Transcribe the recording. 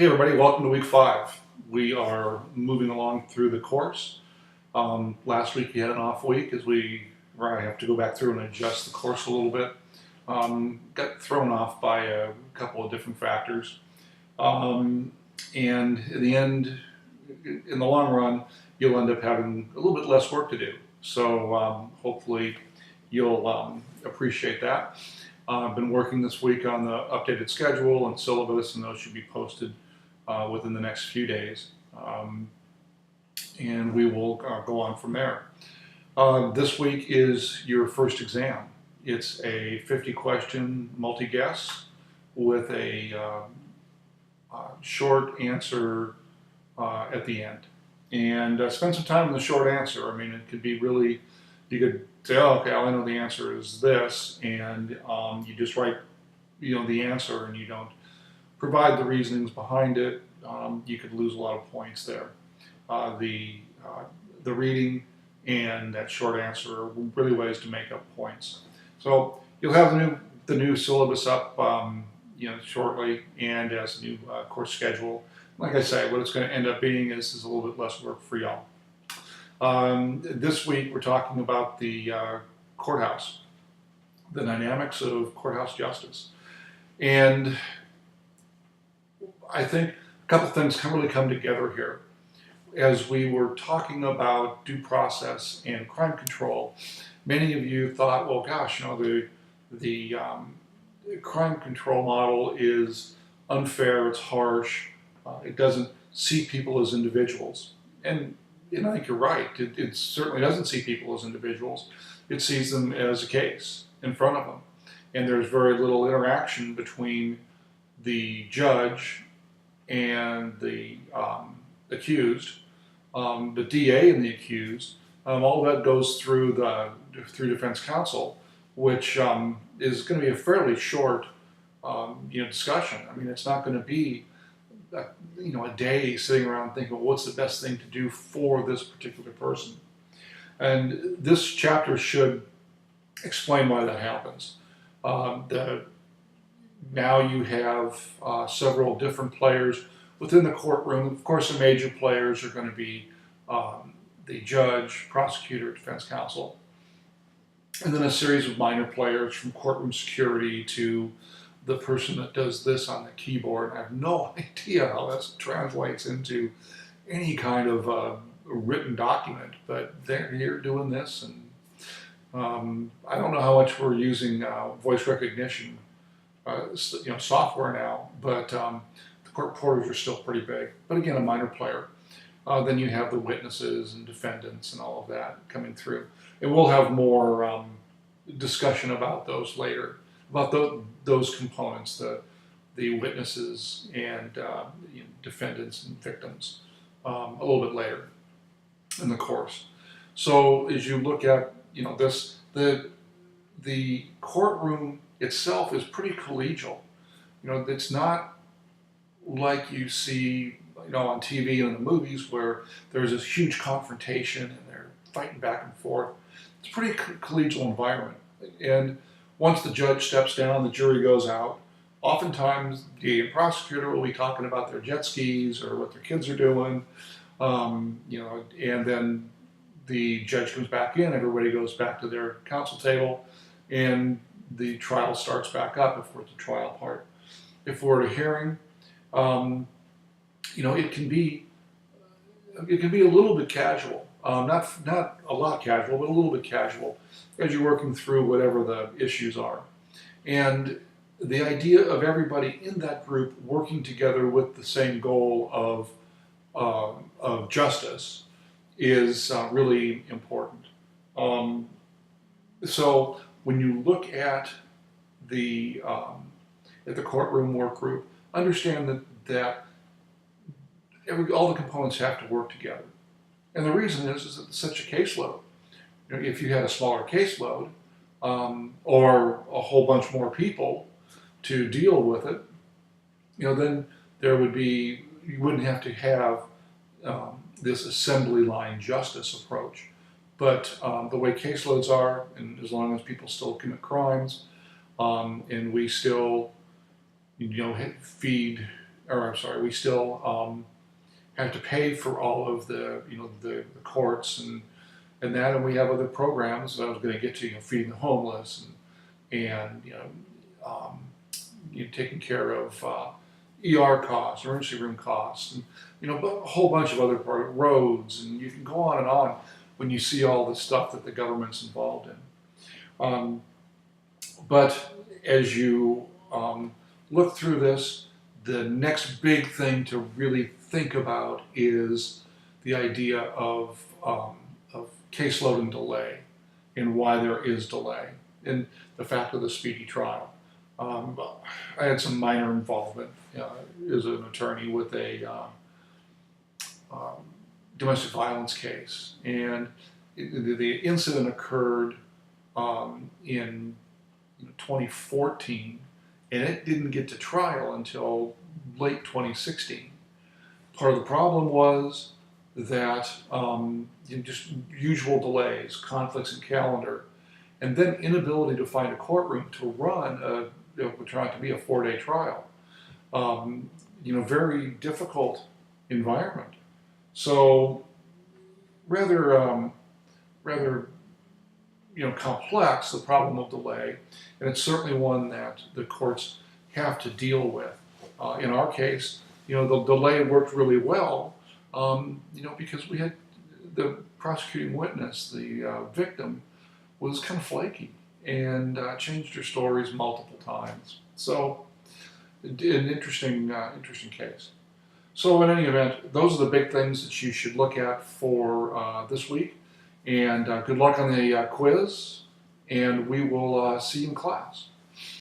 Hey everybody, welcome to week 5. We are moving along through the course. Last week we had an off week as I have to go back through and adjust the course a little bit. Got thrown off by a couple of different factors. And in the end, in the long run, you'll end up having a little bit less work to do. So hopefully you'll appreciate that. I've been working this week on the updated schedule and syllabus, and those should be posted within the next few days. And we will go on from there. This week is your first exam. It's a 50-question multi-guess with a short answer at the end. And spend some time on the short answer. I mean, it could be really, you could say, oh, okay, all I know the answer is this, and you just write, the answer, and you don't provide the reasonings behind it. You could lose a lot of points there. The reading and that short answer are really ways to make up points. So you'll have the new syllabus up, shortly, and as a new course schedule. Like I say, what it's going to end up being is a little bit less work for y'all. This week we're talking about the courthouse, the dynamics of courthouse justice. And I think a couple things can really come together here. As we were talking about due process and crime control, many of you thought, well, gosh, the crime control model is unfair, it's harsh, it doesn't see people as individuals. And I think you're right. It certainly doesn't see people as individuals. It sees them as a case in front of them. And there's very little interaction between the judge and the accused, the DA and the accused. All that goes through defense counsel, which is going to be a fairly short discussion. I mean, it's not going to be a day sitting around thinking, well, what's the best thing to do for this particular person? And this chapter should explain why that happens. Now you have several different players within the courtroom. Of course, the major players are going to be the judge, prosecutor, defense counsel, and then a series of minor players from courtroom security to the person that does this on the keyboard. I have no idea how that translates into any kind of written document, but they're here doing this, and I don't know how much we're using voice recognition software now, but the court reporters are still pretty big. But again, a minor player. Then you have the witnesses and defendants and all of that coming through. And we'll have more discussion about those later, about those components, the witnesses and defendants and victims, a little bit later in the course. So as you look at this, the courtroom itself is pretty collegial. It's not like you see on TV and in the movies where there's this huge confrontation and they're fighting back and forth. It's a pretty collegial environment. And once the judge steps down, the jury goes out. Oftentimes, the prosecutor will be talking about their jet skis or what their kids are doing, and then the judge comes back in, everybody goes back to their counsel table, and the trial starts back up if we're at the trial part. If we're at a hearing, it can be a little bit casual, not a lot casual, but a little bit casual as you're working through whatever the issues are. And the idea of everybody in that group working together with the same goal of justice is really important. So when you look at the courtroom work group, understand that all the components have to work together. And the reason is that it's such a caseload. If you had a smaller caseload or a whole bunch more people to deal with it, then you wouldn't have to have this assembly line justice approach. But the way caseloads are, and as long as people still commit crimes, and we still, feed or I'm sorry, we still have to pay for all of the, the courts and that, and we have other programs that I was going to get to, feeding the homeless and taking care of ER costs, emergency room costs, and a whole bunch of other roads, and you can go on and on when you see all the stuff that the government's involved in. But as you look through this, the next big thing to really think about is the idea of caseload and delay, and why there is delay, and the fact of the speedy trial. I had some minor involvement as an attorney with a domestic violence case, and the incident occurred in 2014, and it didn't get to trial until late 2016. Part of the problem was that just usual delays, conflicts in calendar, and then inability to find a courtroom to run what turned out to be a 4-day trial. Very difficult environment. So rather complex, the problem of delay, and it's certainly one that the courts have to deal with. In our case, the delay worked really well, because we had the prosecuting witness, the victim, was kind of flaky and changed her stories multiple times. So, an interesting case. So, in any event, those are the big things that you should look at for this week. And good luck on the quiz, and we will see you in class.